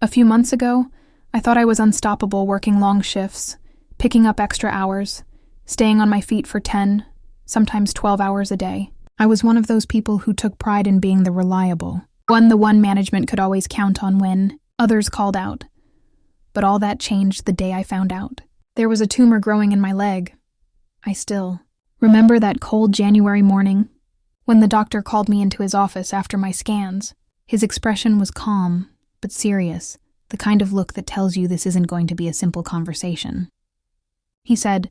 A few months ago, I thought I was unstoppable working long shifts, picking up extra hours, staying on my feet for 10, sometimes 12 hours a day. I was one of those people who took pride in being the reliable, the one management could always count on when others called out. But all that changed the day I found out. There was a tumor growing in my leg. I still remember that cold January morning when the doctor called me into his office after my scans. His expression was calm, but serious, the kind of look that tells you this isn't going to be a simple conversation. He said,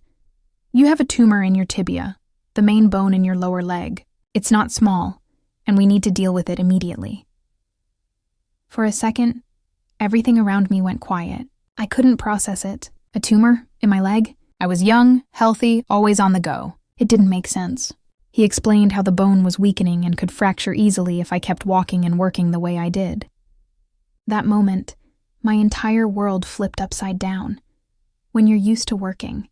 "You have a tumor in your tibia, the main bone in your lower leg. It's not small, and we need to deal with it immediately." For a second, everything around me went quiet. I couldn't process it. A tumor in my leg? I was young, healthy, always on the go. It didn't make sense. He explained how the bone was weakening and could fracture easily if I kept walking and working the way I did. That moment, my entire world flipped upside down. When you're used to working,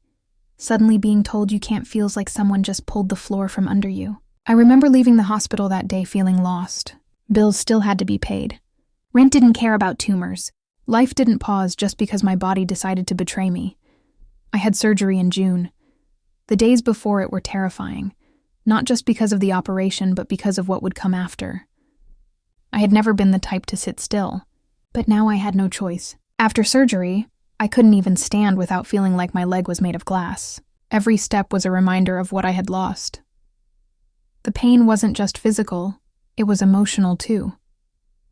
suddenly being told you can't feels like someone just pulled the floor from under you. I remember leaving the hospital that day feeling lost. Bills still had to be paid. Rent didn't care about tumors. Life didn't pause just because my body decided to betray me. I had surgery in June. The days before it were terrifying, not just because of the operation, but because of what would come after. I had never been the type to sit still, but now I had no choice. After surgery, I couldn't even stand without feeling like my leg was made of glass. Every step was a reminder of what I had lost. The pain wasn't just physical, it was emotional too.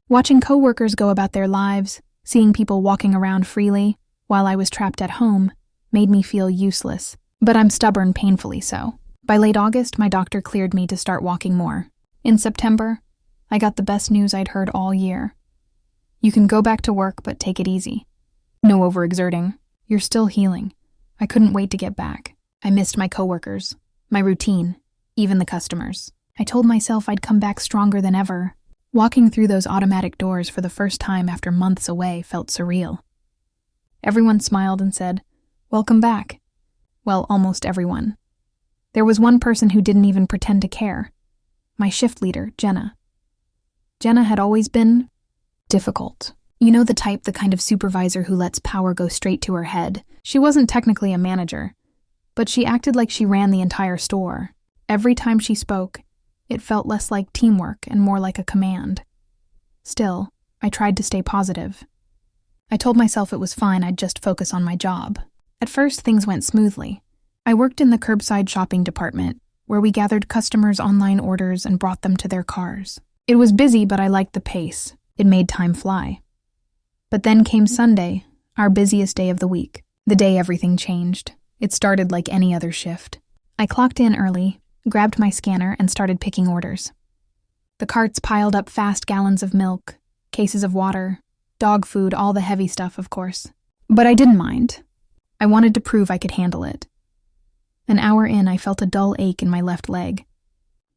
Watching coworkers go about their lives, seeing people walking around freely, while I was trapped at home, made me feel useless. But I'm stubborn, painfully so. By late August, my doctor cleared me to start walking more. In September, I got the best news I'd heard all year. "You can go back to work, but take it easy. No overexerting. You're still healing." I couldn't wait to get back. I missed my coworkers, my routine, even the customers. I told myself I'd come back stronger than ever. Walking through those automatic doors for the first time after months away felt surreal. Everyone smiled and said, "Welcome back." Well, almost everyone. There was one person who didn't even pretend to care. My shift leader, Jenna. Jenna had always been difficult. You know, the kind of supervisor who lets power go straight to her head. She wasn't technically a manager, but she acted like she ran the entire store. Every time she spoke, it felt less like teamwork and more like a command. Still, I tried to stay positive. I told myself it was fine, I'd just focus on my job. At first, things went smoothly. I worked in the curbside shopping department, where we gathered customers' online orders and brought them to their cars. It was busy, but I liked the pace. It made time fly. But then came Sunday, our busiest day of the week. The day everything changed. It started like any other shift. I clocked in early, grabbed my scanner, and started picking orders. The carts piled up fast, gallons of milk, cases of water, dog food, all the heavy stuff, of course. But I didn't mind. I wanted to prove I could handle it. An hour in, I felt a dull ache in my left leg.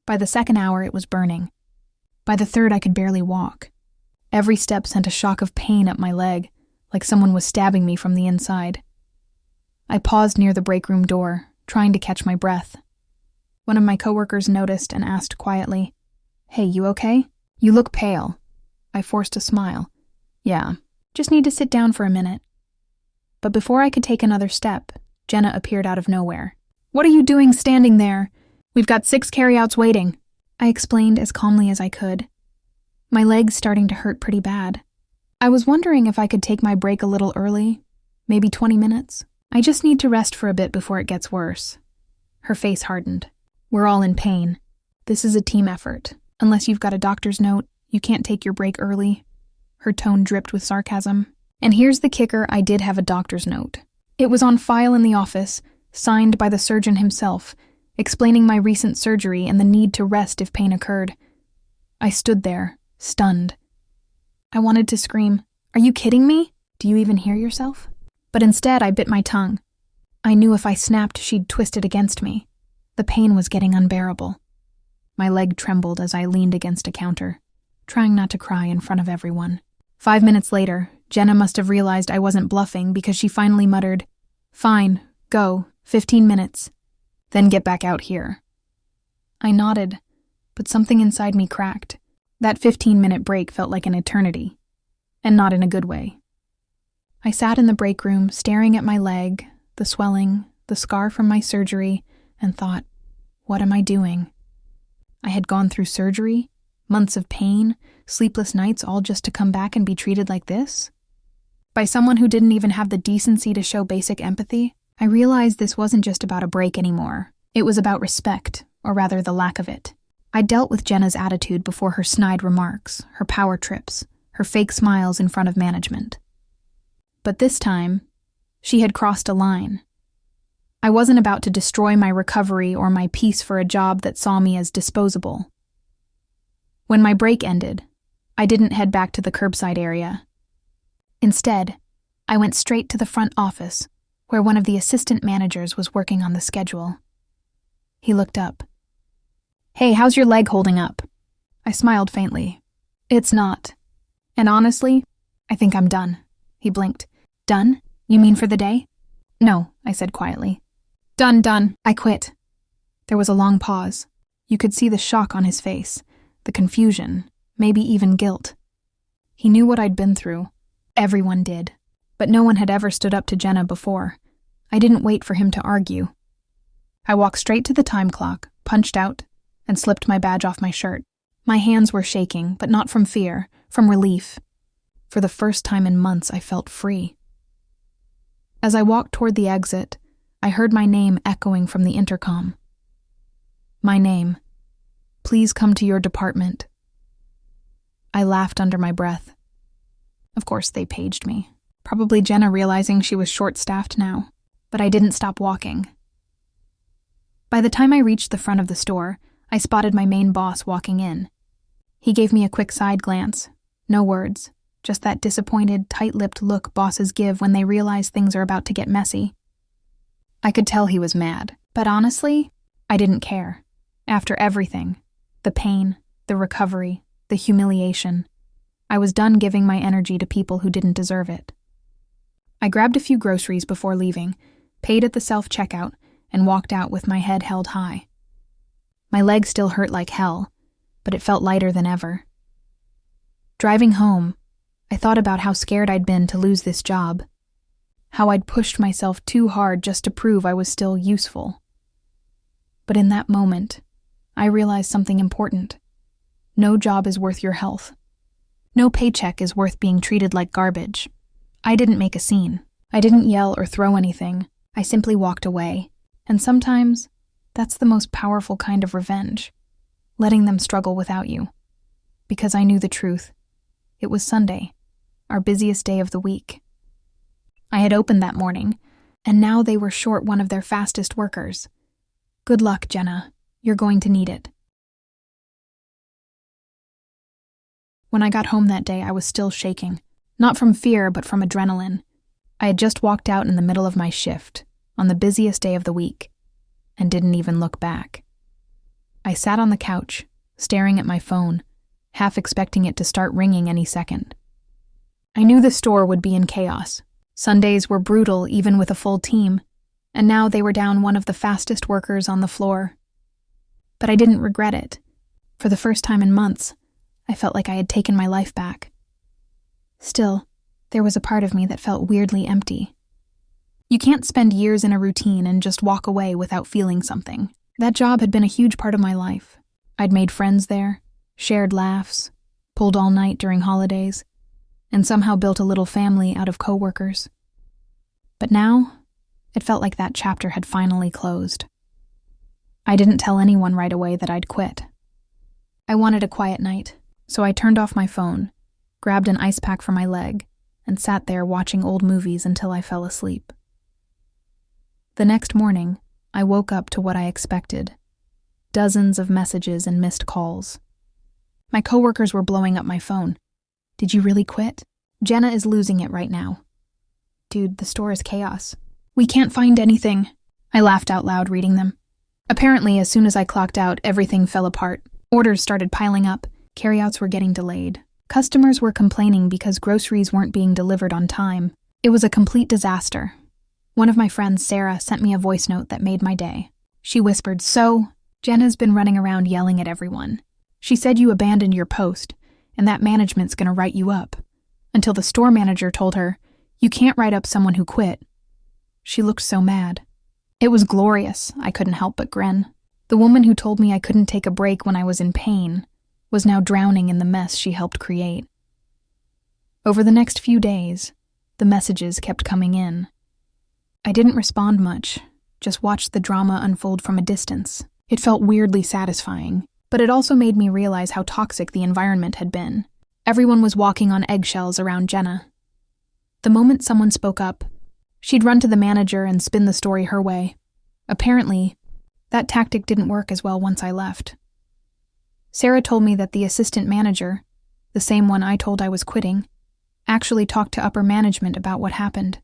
By the second hour, it was burning. By the third, I could barely walk. Every step sent a shock of pain up my leg, like someone was stabbing me from the inside. I paused near the break room door, trying to catch my breath. One of my coworkers noticed and asked quietly, "Hey, you okay? You look pale." I forced a smile. "Yeah, just need to sit down for a minute." But before I could take another step, Jenna appeared out of nowhere. "What are you doing standing there? We've got 6 carryouts waiting," I explained as calmly as I could. My leg's starting to hurt pretty bad. I was wondering if I could take my break a little early, maybe 20 minutes. I just need to rest for a bit before it gets worse. Her face hardened. "We're all in pain. This is a team effort. Unless you've got a doctor's note, you can't take your break early." Her tone dripped with sarcasm. And here's the kicker, I did have a doctor's note. It was on file in the office, signed by the surgeon himself, explaining my recent surgery and the need to rest if pain occurred. I stood there, stunned. I wanted to scream, "Are you kidding me? Do you even hear yourself?" But instead, I bit my tongue. I knew if I snapped, she'd twist it against me. The pain was getting unbearable. My leg trembled as I leaned against a counter, trying not to cry in front of everyone. 5 minutes later, Jenna must have realized I wasn't bluffing because she finally muttered, "Fine, go, 15 minutes. Then get back out here." I nodded, but something inside me cracked. That 15-minute break felt like an eternity. And not in a good way. I sat in the break room, staring at my leg, the swelling, the scar from my surgery, and thought, what am I doing? I had gone through surgery, months of pain, sleepless nights, all just to come back and be treated like this? By someone who didn't even have the decency to show basic empathy? I realized this wasn't just about a break anymore. It was about respect, or rather the lack of it. I dealt with Jenna's attitude before her snide remarks, her power trips, her fake smiles in front of management. But this time, she had crossed a line. I wasn't about to destroy my recovery or my peace for a job that saw me as disposable. When my break ended, I didn't head back to the curbside area. Instead, I went straight to the front office, where one of the assistant managers was working on the schedule. He looked up. "Hey, how's your leg holding up?" I smiled faintly. "It's not. And honestly, I think I'm done." He blinked. "Done? You mean for the day?" "No," I said quietly. Done. I quit." There was a long pause. You could see the shock on his face, the confusion, maybe even guilt. He knew what I'd been through. Everyone did. But no one had ever stood up to Jenna before. I didn't wait for him to argue. I walked straight to the time clock, punched out, and slipped my badge off my shirt. My hands were shaking, but not from fear, from relief. For the first time in months, I felt free. As I walked toward the exit, I heard my name echoing from the intercom. My name. "Please come to your department." I laughed under my breath. Of course they paged me. Probably Jenna realizing she was short-staffed now. But I didn't stop walking. By the time I reached the front of the store, I spotted my main boss walking in. He gave me a quick side glance. No words, just that disappointed, tight-lipped look bosses give when they realize things are about to get messy. I could tell he was mad, but honestly, I didn't care. After everything, the pain, the recovery, the humiliation, I was done giving my energy to people who didn't deserve it. I grabbed a few groceries before leaving, paid at the self-checkout, and walked out with my head held high. My leg still hurt like hell, but it felt lighter than ever. Driving home, I thought about how scared I'd been to lose this job, how I'd pushed myself too hard just to prove I was still useful. But in that moment, I realized something important. No job is worth your health. No paycheck is worth being treated like garbage. I didn't make a scene. I didn't yell or throw anything. I simply walked away. And sometimes, that's the most powerful kind of revenge, letting them struggle without you. Because I knew the truth. It was Sunday, our busiest day of the week. I had opened that morning, and now they were short one of their fastest workers. Good luck, Jenna. You're going to need it. When I got home that day, I was still shaking. Not from fear, but from adrenaline. I had just walked out in the middle of my shift, on the busiest day of the week, and didn't even look back. I sat on the couch, staring at my phone, half expecting it to start ringing any second. I knew the store would be in chaos. Sundays were brutal even with a full team, and now they were down one of the fastest workers on the floor. But I didn't regret it. For the first time in months, I felt like I had taken my life back. Still, there was a part of me that felt weirdly empty. You can't spend years in a routine and just walk away without feeling something. That job had been a huge part of my life. I'd made friends there, shared laughs, pulled all night during holidays, and somehow built a little family out of coworkers. But now, it felt like that chapter had finally closed. I didn't tell anyone right away that I'd quit. I wanted a quiet night, so I turned off my phone, grabbed an ice pack for my leg, and sat there watching old movies until I fell asleep. The next morning, I woke up to what I expected. Dozens of messages and missed calls. My coworkers were blowing up my phone. "Did you really quit? Jenna is losing it right now." "Dude, the store is chaos. We can't find anything." I laughed out loud reading them. Apparently, as soon as I clocked out, everything fell apart. Orders started piling up. Carryouts were getting delayed. Customers were complaining because groceries weren't being delivered on time. It was a complete disaster. One of my friends, Sarah, sent me a voice note that made my day. She whispered, "So, Jenna's been running around yelling at everyone. She said you abandoned your post, and that management's gonna write you up. Until the store manager told her, "You can't write up someone who quit." She looked so mad. It was glorious, I couldn't help but grin. The woman who told me I couldn't take a break when I was in pain was now drowning in the mess she helped create. Over the next few days, the messages kept coming in. I didn't respond much, just watched the drama unfold from a distance. It felt weirdly satisfying, but it also made me realize how toxic the environment had been. Everyone was walking on eggshells around Jenna. The moment someone spoke up, she'd run to the manager and spin the story her way. Apparently, that tactic didn't work as well once I left. Sarah told me that the assistant manager, the same one I told I was quitting, actually talked to upper management about what happened.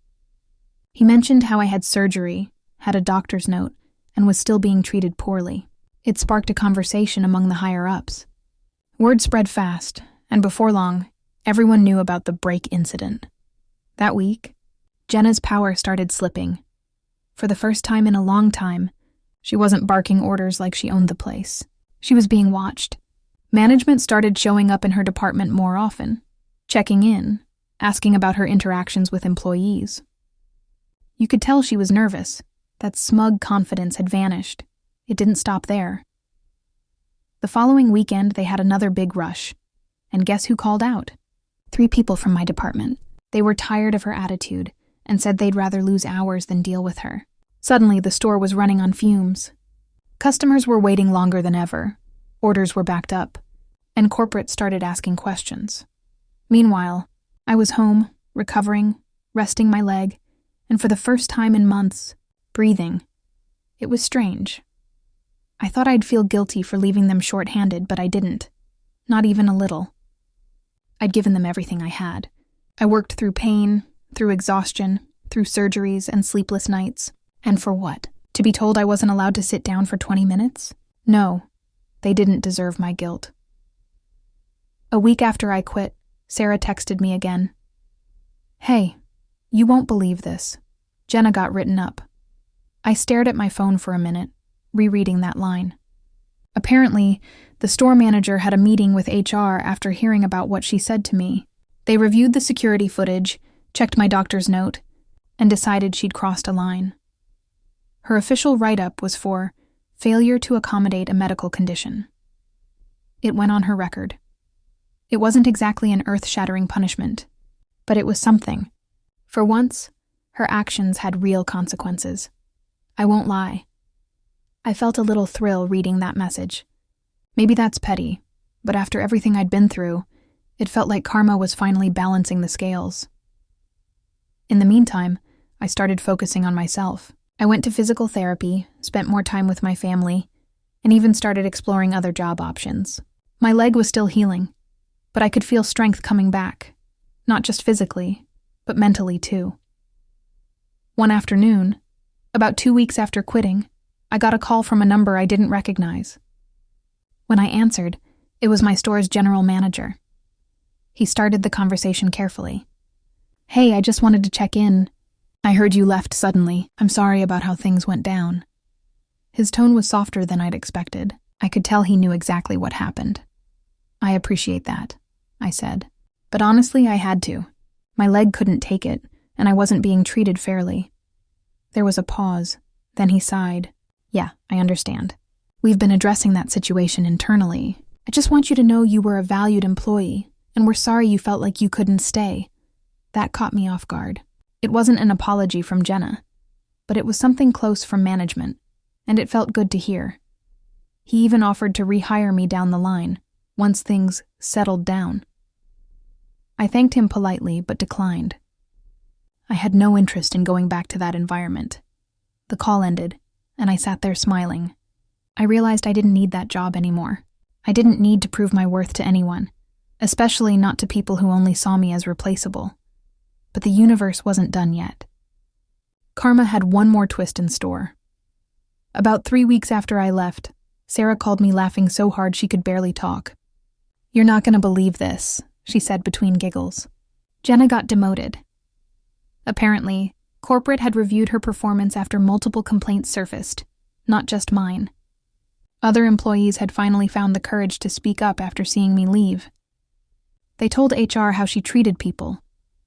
He mentioned how I had surgery, had a doctor's note, and was still being treated poorly. It sparked a conversation among the higher-ups. Word spread fast, and before long, everyone knew about the break incident. That week, Jenna's power started slipping. For the first time in a long time, she wasn't barking orders like she owned the place. She was being watched. Management started showing up in her department more often, checking in, asking about her interactions with employees. You could tell she was nervous. That smug confidence had vanished. It didn't stop there. The following weekend, they had another big rush. And guess who called out? 3 people from my department. They were tired of her attitude and said they'd rather lose hours than deal with her. Suddenly, the store was running on fumes. Customers were waiting longer than ever. Orders were backed up, and corporate started asking questions. Meanwhile, I was home, recovering, resting my leg, and for the first time in months, breathing. It was strange. I thought I'd feel guilty for leaving them short-handed, but I didn't. Not even a little. I'd given them everything I had. I worked through pain, through exhaustion, through surgeries and sleepless nights. And for what? To be told I wasn't allowed to sit down for 20 minutes? No, they didn't deserve my guilt. A week after I quit, Sarah texted me again. "Hey, you won't believe this. Jenna got written up." I stared at my phone for a minute, rereading that line. Apparently, the store manager had a meeting with HR after hearing about what she said to me. They reviewed the security footage, checked my doctor's note, and decided she'd crossed a line. Her official write-up was for failure to accommodate a medical condition. It went on her record. It wasn't exactly an earth-shattering punishment, but it was something. For once, her actions had real consequences. I won't lie. I felt a little thrill reading that message. Maybe that's petty, but after everything I'd been through, it felt like karma was finally balancing the scales. In the meantime, I started focusing on myself. I went to physical therapy, spent more time with my family, and even started exploring other job options. My leg was still healing, but I could feel strength coming back, not just physically, but mentally too. One afternoon, about 2 weeks after quitting, I got a call from a number I didn't recognize. When I answered, it was my store's general manager. He started the conversation carefully. "Hey, I just wanted to check in. I heard you left suddenly. I'm sorry about how things went down." His tone was softer than I'd expected. I could tell he knew exactly what happened. "I appreciate that," I said. But honestly, I had to. My leg couldn't take it, and I wasn't being treated fairly. There was a pause. Then he sighed. "Yeah, I understand. We've been addressing that situation internally. I just want you to know you were a valued employee, and we're sorry you felt like you couldn't stay." That caught me off guard. It wasn't an apology from Jenna, but it was something close from management, and it felt good to hear. He even offered to rehire me down the line, once things settled down. I thanked him politely, but declined. I had no interest in going back to that environment. The call ended, and I sat there smiling. I realized I didn't need that job anymore. I didn't need to prove my worth to anyone, especially not to people who only saw me as replaceable. But the universe wasn't done yet. Karma had one more twist in store. About 3 weeks after I left, Sarah called me laughing so hard she could barely talk. "You're not going to believe this," she said between giggles. Jenna got demoted. Apparently, corporate had reviewed her performance after multiple complaints surfaced, not just mine. Other employees had finally found the courage to speak up after seeing me leave. They told HR how she treated people,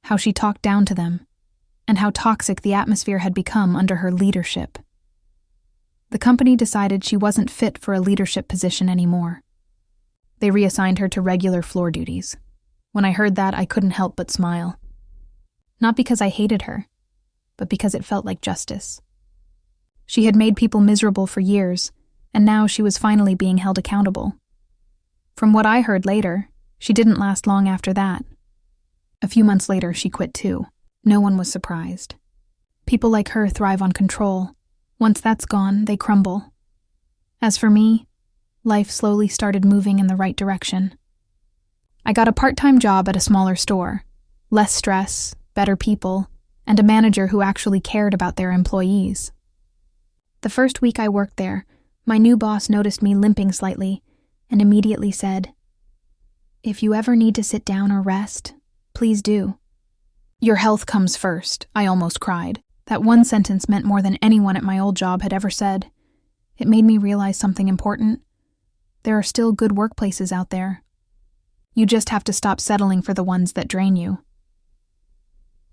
how she talked down to them, and how toxic the atmosphere had become under her leadership. The company decided she wasn't fit for a leadership position anymore. They reassigned her to regular floor duties. When I heard that, I couldn't help but smile. Not because I hated her, but because it felt like justice. She had made people miserable for years, and now she was finally being held accountable. From what I heard later, she didn't last long after that. A few months later, she quit too. No one was surprised. People like her thrive on control. Once that's gone, they crumble. As for me, life slowly started moving in the right direction. I got a part-time job at a smaller store. Less stress, better people, and a manager who actually cared about their employees. The first week I worked there, my new boss noticed me limping slightly and immediately said, "If you ever need to sit down or rest, please do." "Your health comes first," I almost cried. That one sentence meant more than anyone at my old job had ever said. It made me realize something important. There are still good workplaces out there. You just have to stop settling for the ones that drain you.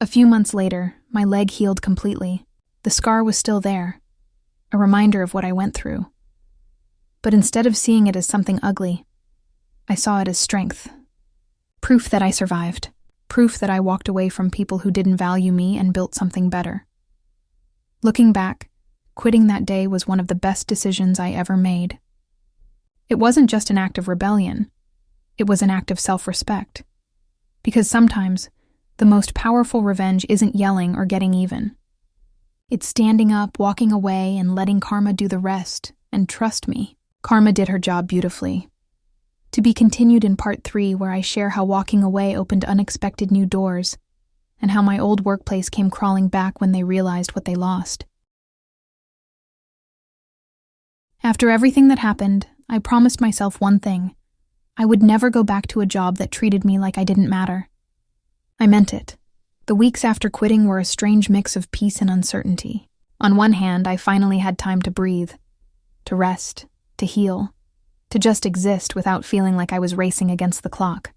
A few months later, my leg healed completely. The scar was still there, a reminder of what I went through. But instead of seeing it as something ugly, I saw it as strength. Proof that I survived. Proof that I walked away from people who didn't value me and built something better. Looking back, quitting that day was one of the best decisions I ever made. It wasn't just an act of rebellion. It was an act of self-respect. Because sometimes, the most powerful revenge isn't yelling or getting even. It's standing up, walking away, and letting karma do the rest. And trust me, karma did her job beautifully. To be continued in part 3, where I share how walking away opened unexpected new doors, and how my old workplace came crawling back when they realized what they lost. After everything that happened, I promised myself one thing. I would never go back to a job that treated me like I didn't matter. I meant it. The weeks after quitting were a strange mix of peace and uncertainty. On one hand, I finally had time to breathe, to rest, to heal, to just exist without feeling like I was racing against the clock.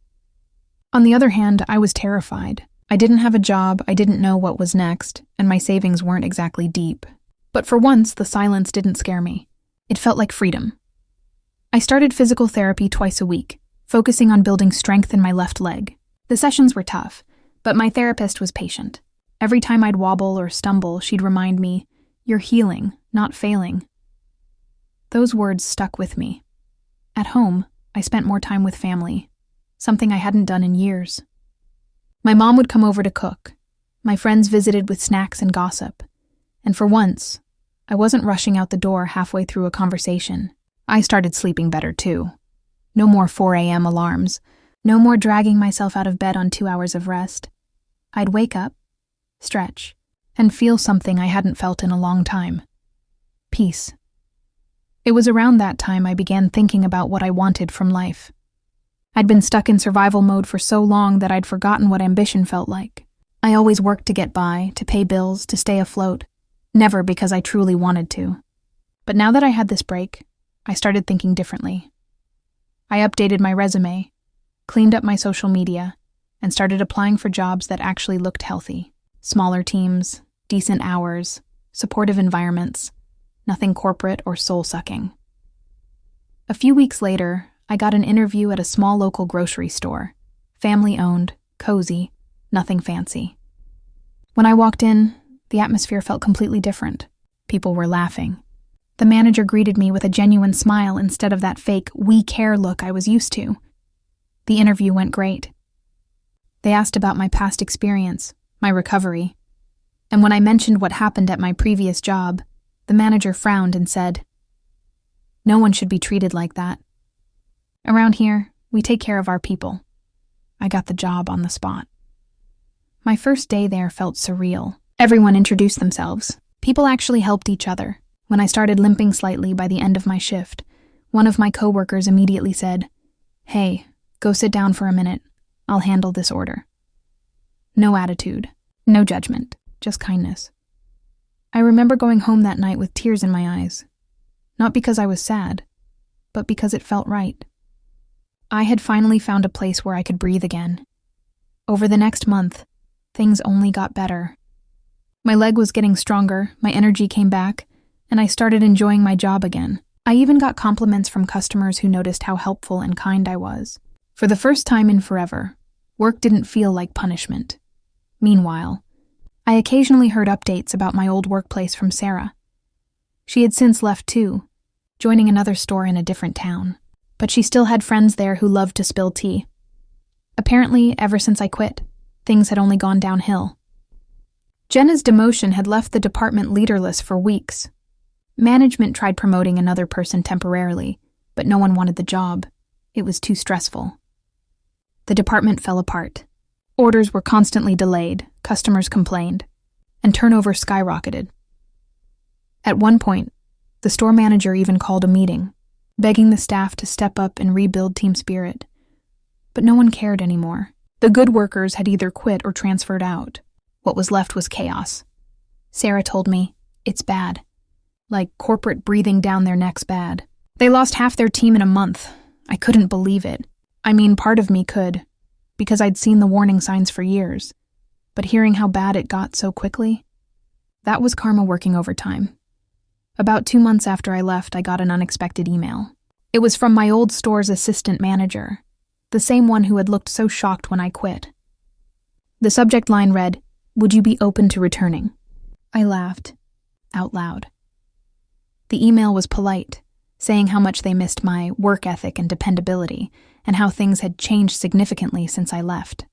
On the other hand, I was terrified. I didn't have a job, I didn't know what was next, and my savings weren't exactly deep. But for once, the silence didn't scare me. It felt like freedom. I started physical therapy twice a week, focusing on building strength in my left leg. The sessions were tough, but my therapist was patient. Every time I'd wobble or stumble, she'd remind me, "You're healing, not failing." Those words stuck with me. At home, I spent more time with family, something I hadn't done in years. My mom would come over to cook. My friends visited with snacks and gossip. And for once, I wasn't rushing out the door halfway through a conversation. I started sleeping better too. No more 4 a.m. alarms. No more dragging myself out of bed on 2 hours of rest. I'd wake up, stretch, and feel something I hadn't felt in a long time. Peace. It was around that time I began thinking about what I wanted from life. I'd been stuck in survival mode for so long that I'd forgotten what ambition felt like. I always worked to get by, to pay bills, to stay afloat. Never because I truly wanted to. But now that I had this break, I started thinking differently. I updated my resume, cleaned up my social media, and started applying for jobs that actually looked healthy. Smaller teams, decent hours, supportive environments, nothing corporate or soul-sucking. A few weeks later, I got an interview at a small local grocery store. Family-owned, cozy, nothing fancy. When I walked in, the atmosphere felt completely different. People were laughing. The manager greeted me with a genuine smile instead of that fake "we care" look I was used to. The interview went great. They asked about my past experience, my recovery, and when I mentioned what happened at my previous job, the manager frowned and said, "No one should be treated like that. Around here, we take care of our people." I got the job on the spot. My first day there felt surreal. Everyone introduced themselves. People actually helped each other. When I started limping slightly by the end of my shift, one of my coworkers immediately said, "Hey, go sit down for a minute. I'll handle this order." No attitude, no judgment, just kindness. I remember going home that night with tears in my eyes. Not because I was sad, but because it felt right. I had finally found a place where I could breathe again. Over the next month, things only got better. My leg was getting stronger, my energy came back, and I started enjoying my job again. I even got compliments from customers who noticed how helpful and kind I was. For the first time in forever, work didn't feel like punishment. Meanwhile, I occasionally heard updates about my old workplace from Sarah. She had since left too, joining another store in a different town. But she still had friends there who loved to spill tea. Apparently, ever since I quit, things had only gone downhill. Jenna's demotion had left the department leaderless for weeks. Management tried promoting another person temporarily, but no one wanted the job. It was too stressful. The department fell apart. Orders were constantly delayed, customers complained, and turnover skyrocketed. At one point, the store manager even called a meeting, begging the staff to step up and rebuild team spirit. But no one cared anymore. The good workers had either quit or transferred out. What was left was chaos. Sarah told me, "It's bad. Like corporate breathing down their necks bad." They lost half their team in a month. I couldn't believe it. I mean, part of me could, because I'd seen the warning signs for years. But hearing how bad it got so quickly, that was karma working overtime. About 2 months after I left, I got an unexpected email. It was from my old store's assistant manager, the same one who had looked so shocked when I quit. The subject line read, "Would you be open to returning?" I laughed, out loud. The email was polite, saying how much they missed my work ethic and dependability, and how things had changed significantly since I left.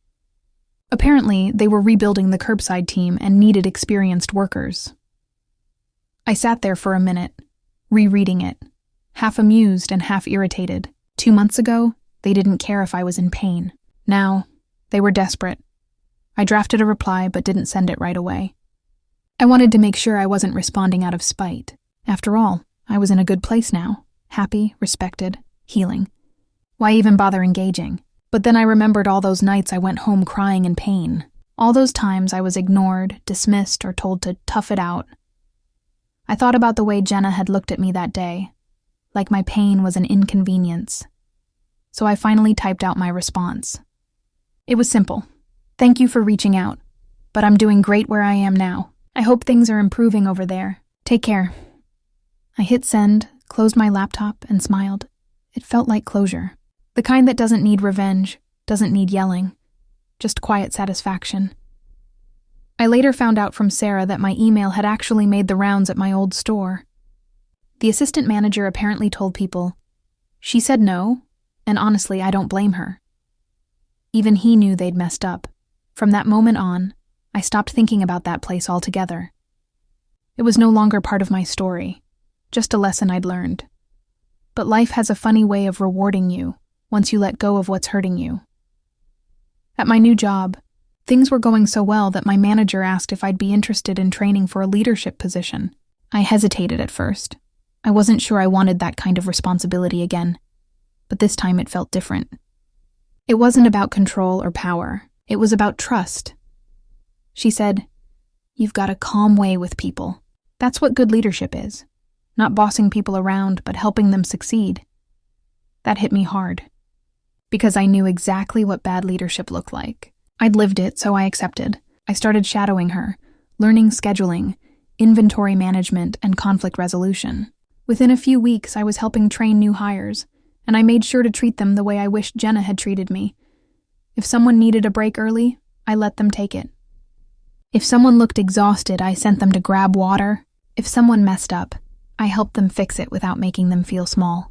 Apparently, they were rebuilding the curbside team and needed experienced workers. I sat there for a minute, rereading it, half amused and half irritated. 2 months ago, they didn't care if I was in pain. Now, they were desperate. I drafted a reply but didn't send it right away. I wanted to make sure I wasn't responding out of spite. After all, I was in a good place now, happy, respected, healing. Why even bother engaging? But then I remembered all those nights I went home crying in pain. All those times I was ignored, dismissed, or told to tough it out. I thought about the way Jenna had looked at me that day, like my pain was an inconvenience. So I finally typed out my response. It was simple. "Thank you for reaching out, but I'm doing great where I am now. I hope things are improving over there. Take care." I hit send, closed my laptop, and smiled. It felt like closure. The kind that doesn't need revenge, doesn't need yelling, just quiet satisfaction. I later found out from Sarah that my email had actually made the rounds at my old store. The assistant manager apparently told people, she said no, and honestly, I don't blame her. Even he knew they'd messed up. From that moment on, I stopped thinking about that place altogether. It was no longer part of my story, just a lesson I'd learned. But life has a funny way of rewarding you once you let go of what's hurting you. At my new job, things were going so well that my manager asked if I'd be interested in training for a leadership position. I hesitated at first. I wasn't sure I wanted that kind of responsibility again, but this time it felt different. It wasn't about control or power. It was about trust. She said, "You've got a calm way with people. That's what good leadership is. Not bossing people around, but helping them succeed." That hit me hard, because I knew exactly what bad leadership looked like. I'd lived it, so I accepted. I started shadowing her, learning scheduling, inventory management, and conflict resolution. Within a few weeks, I was helping train new hires, and I made sure to treat them the way I wished Jenna had treated me. If someone needed a break early, I let them take it. If someone looked exhausted, I sent them to grab water. If someone messed up, I helped them fix it without making them feel small.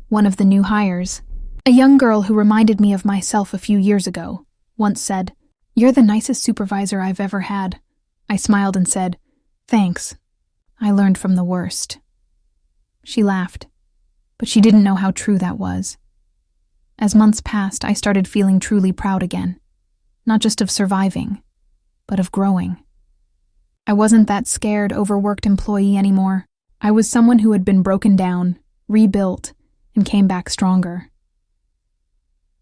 One of the new hires, a young girl who reminded me of myself a few years ago, once said, "You're the nicest supervisor I've ever had." I smiled and said, "Thanks. I learned from the worst." She laughed, but she didn't know how true that was. As months passed, I started feeling truly proud again, not just of surviving, but of growing. I wasn't that scared, overworked employee anymore. I was someone who had been broken down, rebuilt, and came back stronger.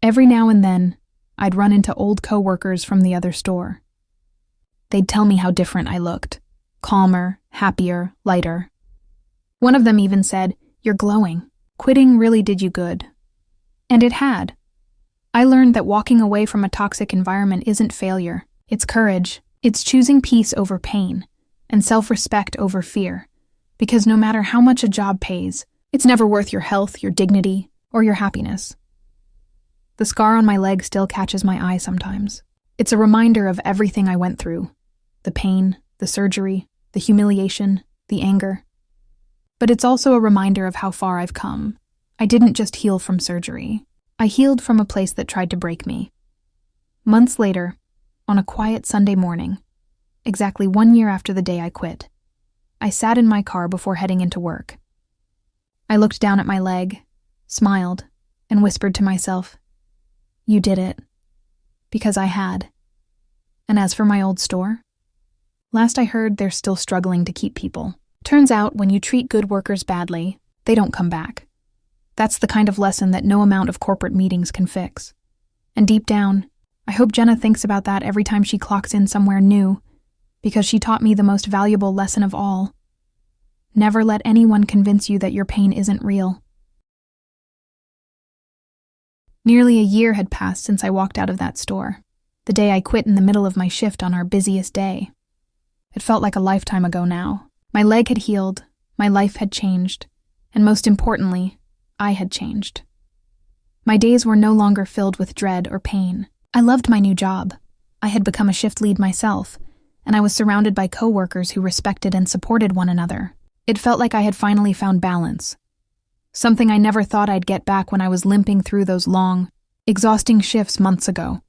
Every now and then, I'd run into old coworkers from the other store. They'd tell me how different I looked. Calmer, happier, lighter. One of them even said, "You're glowing. Quitting really did you good." And it had. I learned that walking away from a toxic environment isn't failure, it's courage. It's choosing peace over pain and self-respect over fear, because no matter how much a job pays, it's never worth your health, your dignity, or your happiness. The scar on my leg still catches my eye sometimes. It's a reminder of everything I went through: the pain, the surgery, the humiliation, the anger. But it's also a reminder of how far I've come. I didn't just heal from surgery. I healed from a place that tried to break me. Months later, on a quiet Sunday morning, exactly 1 year after the day I quit, I sat in my car before heading into work. I looked down at my leg, smiled, and whispered to myself, "You did it." Because I had. And as for my old store, last I heard, they're still struggling to keep people. Turns out, when you treat good workers badly, they don't come back. That's the kind of lesson that no amount of corporate meetings can fix. And deep down, I hope Jenna thinks about that every time she clocks in somewhere new, because she taught me the most valuable lesson of all. Never let anyone convince you that your pain isn't real. Nearly a year had passed since I walked out of that store, the day I quit in the middle of my shift on our busiest day. It felt like a lifetime ago now. My leg had healed, my life had changed, and most importantly, I had changed. My days were no longer filled with dread or pain. I loved my new job. I had become a shift lead myself, and I was surrounded by coworkers who respected and supported one another. It felt like I had finally found balance, something I never thought I'd get back when I was limping through those long, exhausting shifts months ago.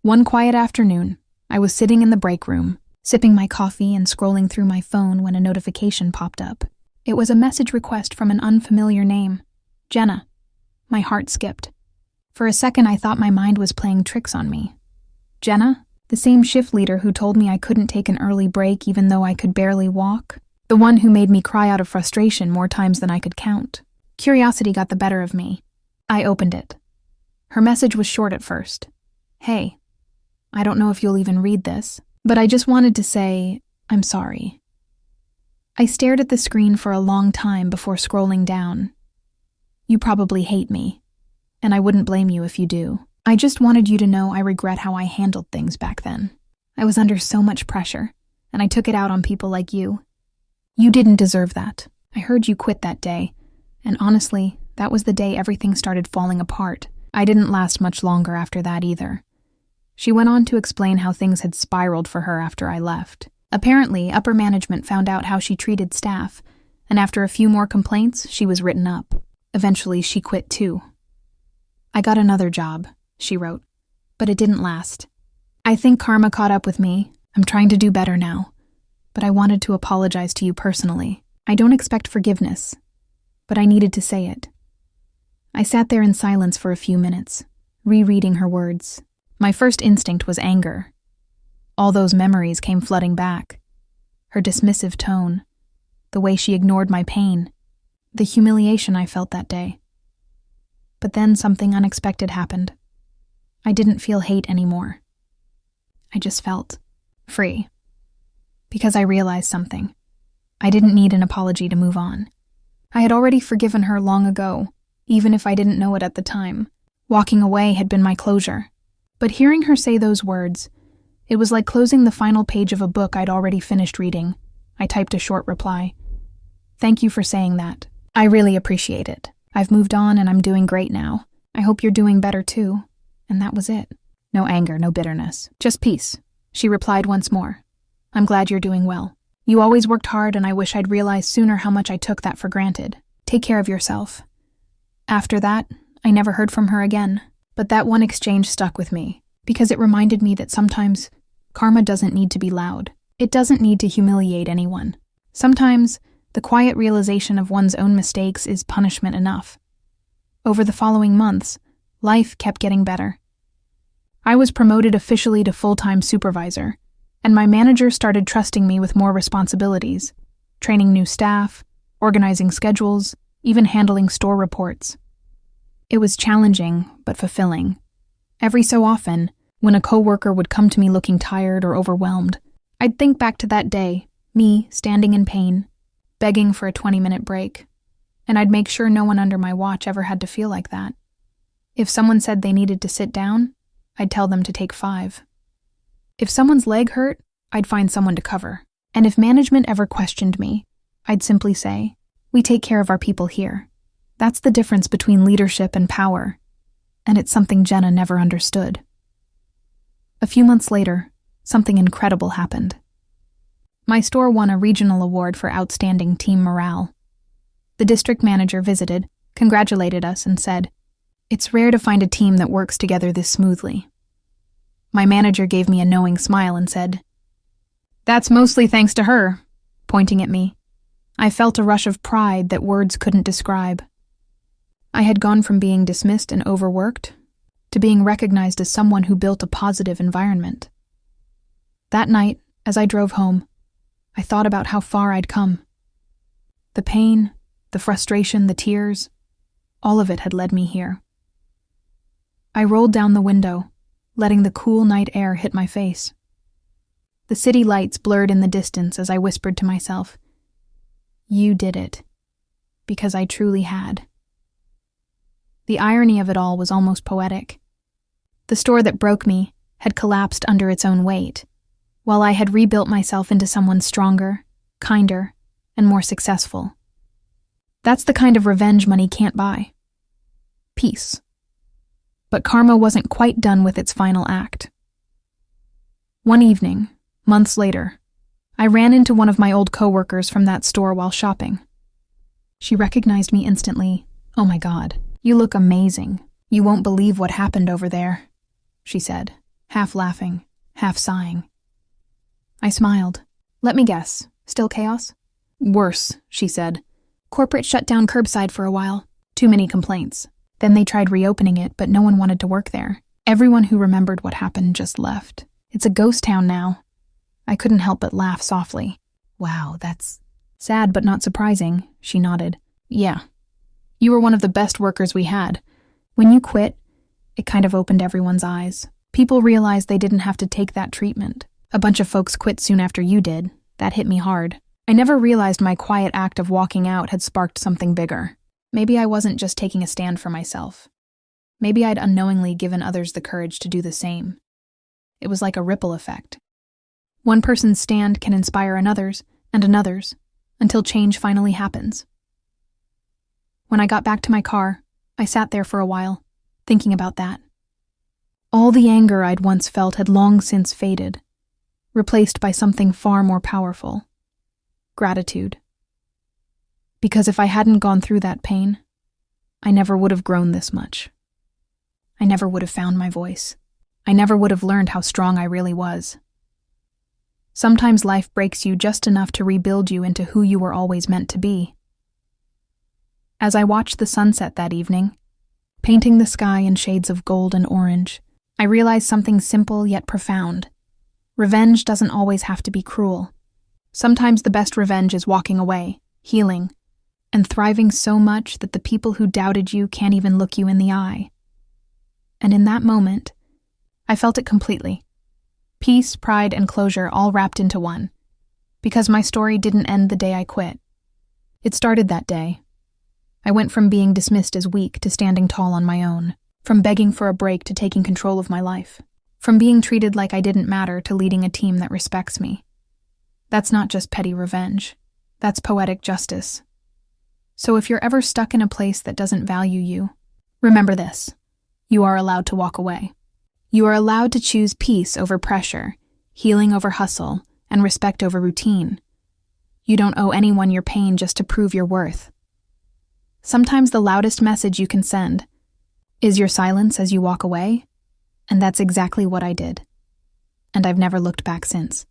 One quiet afternoon, I was sitting in the break room, sipping my coffee and scrolling through my phone when a notification popped up. It was a message request from an unfamiliar name, Jenna. My heart skipped. For a second, I thought my mind was playing tricks on me. Jenna? The same shift leader who told me I couldn't take an early break even though I could barely walk? The one who made me cry out of frustration more times than I could count? Curiosity got the better of me. I opened it. Her message was short at first. "Hey, I don't know if you'll even read this, but I just wanted to say, I'm sorry." I stared at the screen for a long time before scrolling down. "You probably hate me, and I wouldn't blame you if you do. I just wanted you to know I regret how I handled things back then. I was under so much pressure, and I took it out on people like you. You didn't deserve that. I heard you quit that day, and honestly, that was the day everything started falling apart. I didn't last much longer after that either." She went on to explain how things had spiraled for her after I left. Apparently, upper management found out how she treated staff, and after a few more complaints, she was written up. Eventually, she quit too. "I got another job," she wrote, "but it didn't last. I think karma caught up with me. I'm trying to do better now. But I wanted to apologize to you personally. I don't expect forgiveness, but I needed to say it." I sat there in silence for a few minutes, rereading her words. My first instinct was anger. All those memories came flooding back. Her dismissive tone, the way she ignored my pain, the humiliation I felt that day. But then something unexpected happened. I didn't feel hate anymore. I just felt free. Because I realized something. I didn't need an apology to move on. I had already forgiven her long ago, even if I didn't know it at the time. Walking away had been my closure. But hearing her say those words, it was like closing the final page of a book I'd already finished reading. I typed a short reply. "Thank you for saying that. I really appreciate it. I've moved on and I'm doing great now. I hope you're doing better too." And that was it. No anger, no bitterness. Just peace. She replied once more. "I'm glad you're doing well. You always worked hard and I wish I'd realized sooner how much I took that for granted. Take care of yourself." After that, I never heard from her again. But that one exchange stuck with me, because it reminded me that sometimes karma doesn't need to be loud. It doesn't need to humiliate anyone. Sometimes the quiet realization of one's own mistakes is punishment enough. Over the following months, life kept getting better. I was promoted officially to full-time supervisor, and my manager started trusting me with more responsibilities, training new staff, organizing schedules, even handling store reports. It was challenging, but fulfilling. Every so often, when a coworker would come to me looking tired or overwhelmed, I'd think back to that day, me standing in pain, begging for a 20-minute break, and I'd make sure no one under my watch ever had to feel like that. If someone said they needed to sit down, I'd tell them to take 5. If someone's leg hurt, I'd find someone to cover. And if management ever questioned me, I'd simply say, "We take care of our people here." That's the difference between leadership and power, and it's something Jenna never understood. A few months later, something incredible happened. My store won a regional award for outstanding team morale. The district manager visited, congratulated us, and said, "It's rare to find a team that works together this smoothly." My manager gave me a knowing smile and said, "That's mostly thanks to her," pointing at me. I felt a rush of pride that words couldn't describe. I had gone from being dismissed and overworked to being recognized as someone who built a positive environment. That night, as I drove home, I thought about how far I'd come. The pain, the frustration, the tears, all of it had led me here. I rolled down the window, letting the cool night air hit my face. The city lights blurred in the distance as I whispered to myself, "You did it," because I truly had. The irony of it all was almost poetic. The store that broke me had collapsed under its own weight, while I had rebuilt myself into someone stronger, kinder, and more successful. That's the kind of revenge money can't buy. Peace. But karma wasn't quite done with its final act. One evening, months later, I ran into one of my old coworkers from that store while shopping. She recognized me instantly. "Oh my God, you look amazing. You won't believe what happened over there," she said, half laughing, half sighing. I smiled. "Let me guess, still chaos?" "Worse," she said. "Corporate shut down curbside for a while. Too many complaints. Then they tried reopening it, but no one wanted to work there. Everyone who remembered what happened just left. It's a ghost town now." I couldn't help but laugh softly. "Wow, that's sad but not surprising," she nodded. "Yeah. You were one of the best workers we had. When you quit, it kind of opened everyone's eyes. People realized they didn't have to take that treatment. A bunch of folks quit soon after you did. That hit me hard. I never realized my quiet act of walking out had sparked something bigger. Maybe I wasn't just taking a stand for myself. Maybe I'd unknowingly given others the courage to do the same. It was like a ripple effect. One person's stand can inspire another's, until change finally happens. When I got back to my car, I sat there for a while, thinking about that. All the anger I'd once felt had long since faded, replaced by something far more powerful: gratitude. Because if I hadn't gone through that pain, I never would have grown this much. I never would have found my voice. I never would have learned how strong I really was. Sometimes life breaks you just enough to rebuild you into who you were always meant to be. As I watched the sunset that evening, painting the sky in shades of gold and orange, I realized something simple yet profound. Revenge doesn't always have to be cruel. Sometimes the best revenge is walking away, healing, and thriving so much that the people who doubted you can't even look you in the eye. And in that moment, I felt it completely. Peace, pride, and closure all wrapped into one. Because my story didn't end the day I quit. It started that day. I went from being dismissed as weak to standing tall on my own. From begging for a break to taking control of my life. From being treated like I didn't matter to leading a team that respects me. That's not just petty revenge. That's poetic justice. So if you're ever stuck in a place that doesn't value you, remember this. You are allowed to walk away. You are allowed to choose peace over pressure, healing over hustle, and respect over routine. You don't owe anyone your pain just to prove your worth. Sometimes the loudest message you can send is your silence as you walk away, and that's exactly what I did. And I've never looked back since.